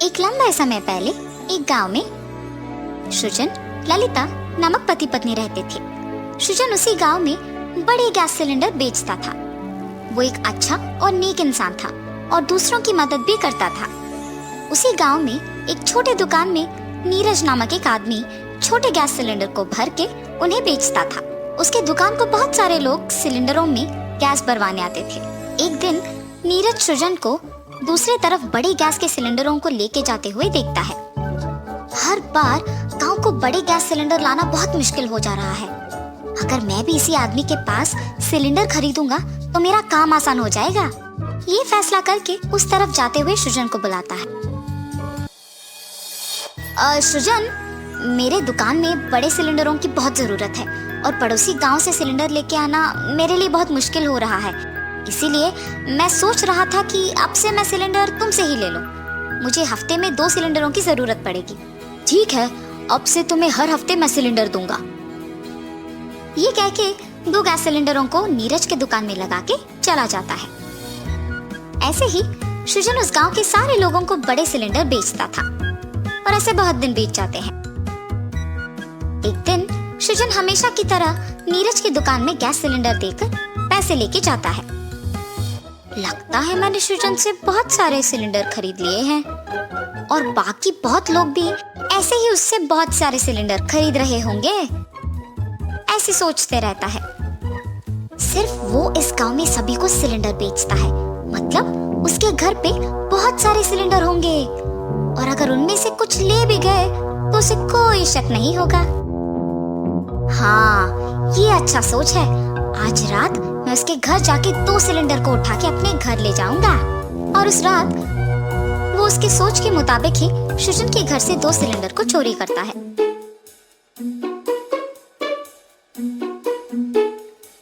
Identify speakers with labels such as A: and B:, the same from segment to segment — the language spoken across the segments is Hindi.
A: एक लंबे समय पहले एक गांव में सृजन, ललिता नामक पति पत्नी रहते थे। सृजन उसी गांव में बड़े गैस सिलेंडर बेचता था। वो एक अच्छा और नेक इंसान था और दूसरों की मदद भी करता था। उसी गांव में एक छोटे दुकान में नीरज नामक एक आदमी छोटे गैस सिलेंडर को भर के उन्हें बेचता था। उसके दुकान को बहुत सारे लोग सिलेंडरों में गैस भरवाने आते थे। एक दिन नीरज सृजन को दूसरी तरफ बड़े गैस के सिलेंडरों को लेके जाते हुए देखता है। हर बार गांव को बड़े गैस सिलेंडर लाना बहुत मुश्किल हो जा रहा है। अगर मैं भी इसी आदमी के पास सिलेंडर खरीदूंगा तो मेरा काम आसान हो जाएगा। ये फैसला करके उस तरफ जाते हुए सृजन को बुलाता है। सृजन, मेरे दुकान में बड़े सिलेंडरों की बहुत जरूरत है और पड़ोसी गांव से सिलेंडर लेके आना मेरे लिए बहुत मुश्किल हो रहा है। इसीलिए मैं सोच रहा था कि अब से मैं सिलेंडर तुमसे ही ले लूं। मुझे हफ्ते में 2 सिलेंडरों की जरूरत पड़ेगी।
B: ठीक है, अब से तुम्हें हर हफ्ते मैं सिलेंडर दूंगा।
A: ये कह के 2 गैस सिलेंडरों को नीरज के दुकान में लगा के चला जाता है। ऐसे ही सृजन उस गांव के सारे लोगों को बड़े सिलेंडर बेचता था और ऐसे बहुत दिन बीत जाते हैं। एक दिन सृजन हमेशा की तरह नीरज की दुकान में गैस सिलेंडर देकर पैसे लेके जाता है। लगता है मैंने सृजन से बहुत सारे सिलेंडर खरीद लिए हैं और बाकी बहुत लोग भी ऐसे ही उससे बहुत सारे सिलेंडर खरीद रहे होंगे, ऐसे सोचते रहता है। सिर्फ वो इस गांव में सभी को सिलेंडर बेचता है, मतलब उसके घर पे बहुत सारे सिलेंडर होंगे और अगर उनमें से कुछ ले भी गए तो उसे कोई शक नहीं होगा। हाँ, ये अच्छा सोच है। आज रात मैं उसके घर जाके 2 सिलेंडर को उठा के अपने घर ले जाऊंगा। और उस रात वो उसके सोच के मुताबिक ही सृजन के घर से 2 सिलेंडर को चोरी करता है।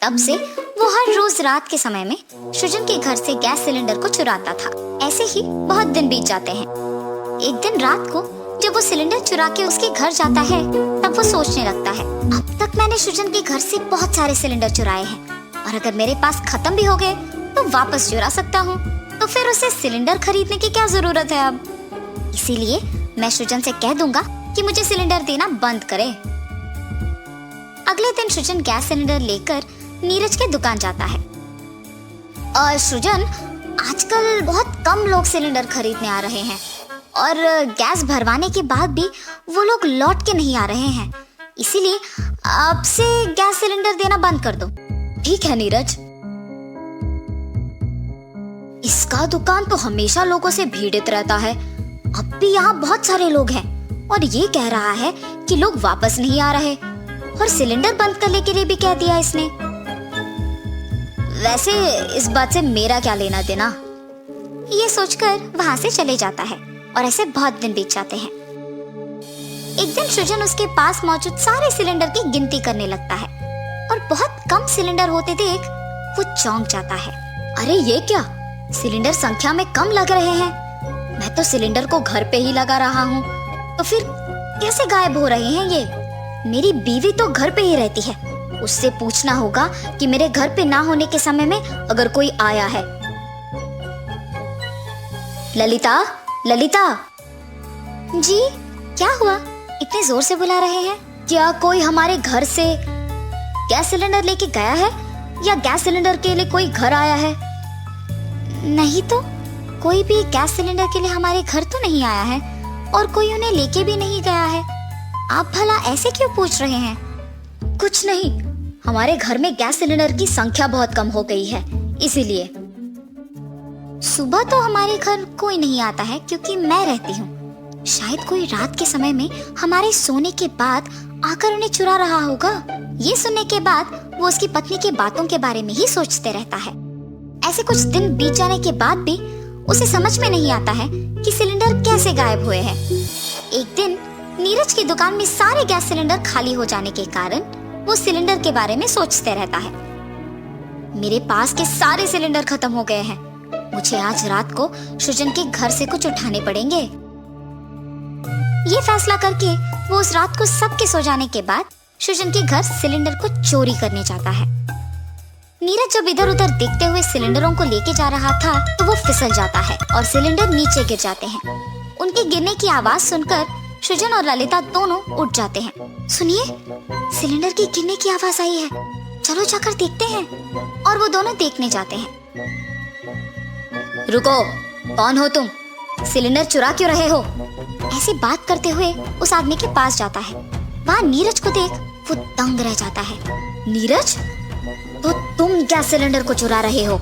A: तब से वो हर रोज रात के समय में सृजन के घर से गैस सिलेंडर को चुराता था। ऐसे ही बहुत दिन बीत जाते हैं। एक दिन रात को जब वो सिलेंडर चुरा के उसके घर जाता है तब वो सोचने लगता है, अब तक मैंने सृजन के घर से बहुत सारे सिलेंडर चुराए हैं और अगर मेरे पास खत्म भी हो गए तो वापस चुरा सकता हूँ, तो फिर उसे सिलेंडर खरीदने की क्या जरूरत है अब। इसीलिए मैं सृजन से कह दूंगा कि मुझे सिलेंडर देना बंद करे। अगले दिन सृजन गैस सिलेंडर लेकर नीरज के दुकान जाता है। और सृजन, आजकल बहुत कम लोग सिलेंडर खरीदने आ रहे हैं और गैस भरवाने के बाद भी वो लोग लौट के नहीं आ रहे हैं, इसीलिए अब से गैस सिलेंडर देना बंद कर दो।
B: ठीक है नीरज, इसका दुकान तो हमेशा लोगों से भीड़ित रहता है। अब भी यहाँ बहुत सारे लोग हैं और ये कह रहा है कि लोग वापस नहीं आ रहे और सिलेंडर बंद करने के लिए भी कह दिया इसने। वैसे इस बात से मेरा क्या लेना देना।
A: ये सोचकर वहाँ से चले जाता है और ऐसे बहुत दिन बीत जाते हैं। एक दिन सृजन उसके पास मौजूद सारे सिलेंडर की गिनती करने लगता है और बहुत कम सिलेंडर होते देख वो चौंक जाता है।
B: अरे ये क्या, सिलेंडर संख्या में कम लग रहे हैं। मैं तो सिलेंडर को घर पे ही लगा रहा हूँ, तो फिर कैसे गायब हो रहे हैं ये। मेरी बीवी तो घर पे ही रहती है, उससे पूछना होगा कि मेरे घर पे ना होने के समय में अगर कोई आया है। ललिता, ललिता।
A: जी, क्या हुआ? इतने जोर से बुला रहे हैं?
B: क्या कोई हमारे घर से गैस सिलेंडर लेके गया है या गैस सिलेंडर के लिए कोई घर आया है?
A: नहीं तो, कोई भी गैस सिलेंडर के लिए हमारे घर तो नहीं आया है और कोई उन्हें लेके भी नहीं गया है। आप भला ऐसे क्यों पूछ रहे हैं?
B: कुछ नहीं, हमारे घर में गैस सिलेंडर की संख्या बहुत कम हो गई है, इसीलिए।
A: सुबह तो हमारे घर कोई नहीं आता है क्योंकि मैं रहती हूँ। शायद कोई रात के समय में हमारे सोने के बाद आकर उन्हें चुरा रहा होगा। ये सुनने के बाद वो उसकी पत्नी के बातों के बारे में ही सोचते रहता है। ऐसे कुछ दिन बीत जाने के बाद भी उसे समझ में नहीं आता है कि सिलेंडर कैसे गायब हुए हैं। एक दिन नीरज की दुकान में सारे गैस सिलेंडर खाली हो जाने के कारण वो सिलेंडर के बारे में सोचते रहता है। मेरे पास के सारे सिलेंडर खत्म हो गए हैं, मुझे आज रात को सृजन के घर से कुछ उठाने पड़ेंगे। ये फैसला करके वो उस रात को सबके सो जाने के बाद सृजन के घर सिलेंडर को चोरी करने जाता है। नीरज जब इधर उधर देखते हुए सिलेंडरों को लेके जा रहा था तो वो फिसल जाता है और सिलेंडर नीचे गिर जाते हैं। उनके गिरने की आवाज सुनकर सृजन और ललिता दोनों उठ जाते हैं। सुनिए, सिलेंडर की गिरने की आवाज आई है, चलो जाकर देखते हैं। और वो दोनों देखने जाते हैं।
B: रुको, कौन हो तुम? सिलेंडर चुरा क्यों रहे हो?
A: ऐसी बात करते हुए उस आदमी के पास जाता है। वहाँ नीरज को देख वो दंग रह जाता है।
B: नीरज, तो तुम गैस सिलेंडर को चुरा रहे हो?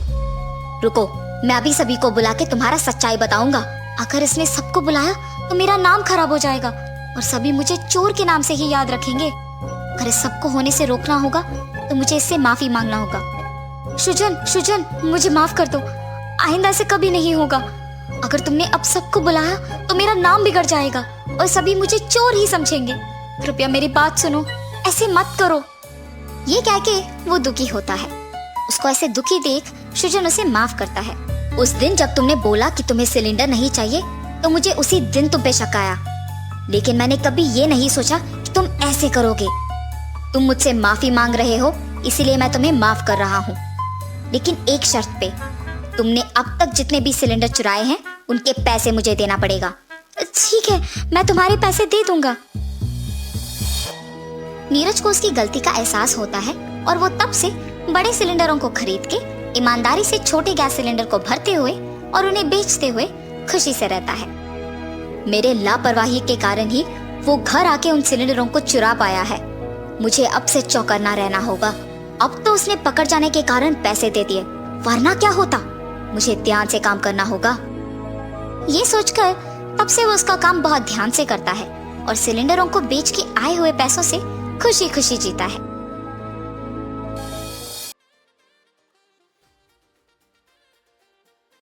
B: रुको, मैं अभी सभी को बुला के तुम्हारा सच्चाई बताऊंगा।
A: अगर इसने सबको बुलाया तो मेरा नाम खराब हो जाएगा और सभी मुझे चोर के नाम से ही याद रखेंगे। अगर इस सबको होने से रोकना होगा तो मुझे इससे माफी मांगना होगा। सृजन, मुझे माफ कर दो, आइंदा से कभी नहीं होगा। अगर तुमने अब सबको बुलाया तो मेरा नाम बिगड़ जाएगा और सभी मुझे चोर ही समझेंगे। कृपया मेरी बात सुनो, ऐसे मत करो। ये कह के वो दुखी होता है। उसको ऐसे दुखी देख सृजन उसे माफ करता है।
B: उस दिन जब तुमने बोला कि तुम्हें सिलेंडर नहीं चाहिए तो मुझे उसी दिन तुम पे शक आया, लेकिन मैंने कभी ये नहीं सोचा कि तुम ऐसे करोगे। तुम मुझसे माफी मांग रहे हो, इसीलिए मैं तुम्हें माफ कर रहा हूँ, लेकिन एक शर्त पे। तुमने अब तक जितने भी सिलेंडर चुराए हैं उनके पैसे मुझे देना पड़ेगा।
A: ठीक है, मैं तुम्हारे पैसे दे दूंगा। नीरज को उसकी गलती का एहसास होता है और वो तब से बड़े सिलेंडरों को खरीद के ईमानदारी से छोटे गैस सिलेंडर को भरते हुए और उन्हें बेचते हुए खुशी से रहता है।
B: मेरे लापरवाही के कारण ही वो घर आके उन सिलेंडरों को चुरा पाया है। मुझे अब से चौकन्ना रहना होगा। अब तो उसने पकड़ जाने के कारण पैसे दे दिए, वरना क्या होता? मुझे ध्यान से काम करना होगा।
A: ये सोचकर तब से वो उसका काम बहुत ध्यान से करता है और सिलेंडरों को बेच के आए हुए पैसों से खुशी खुशी जीता है।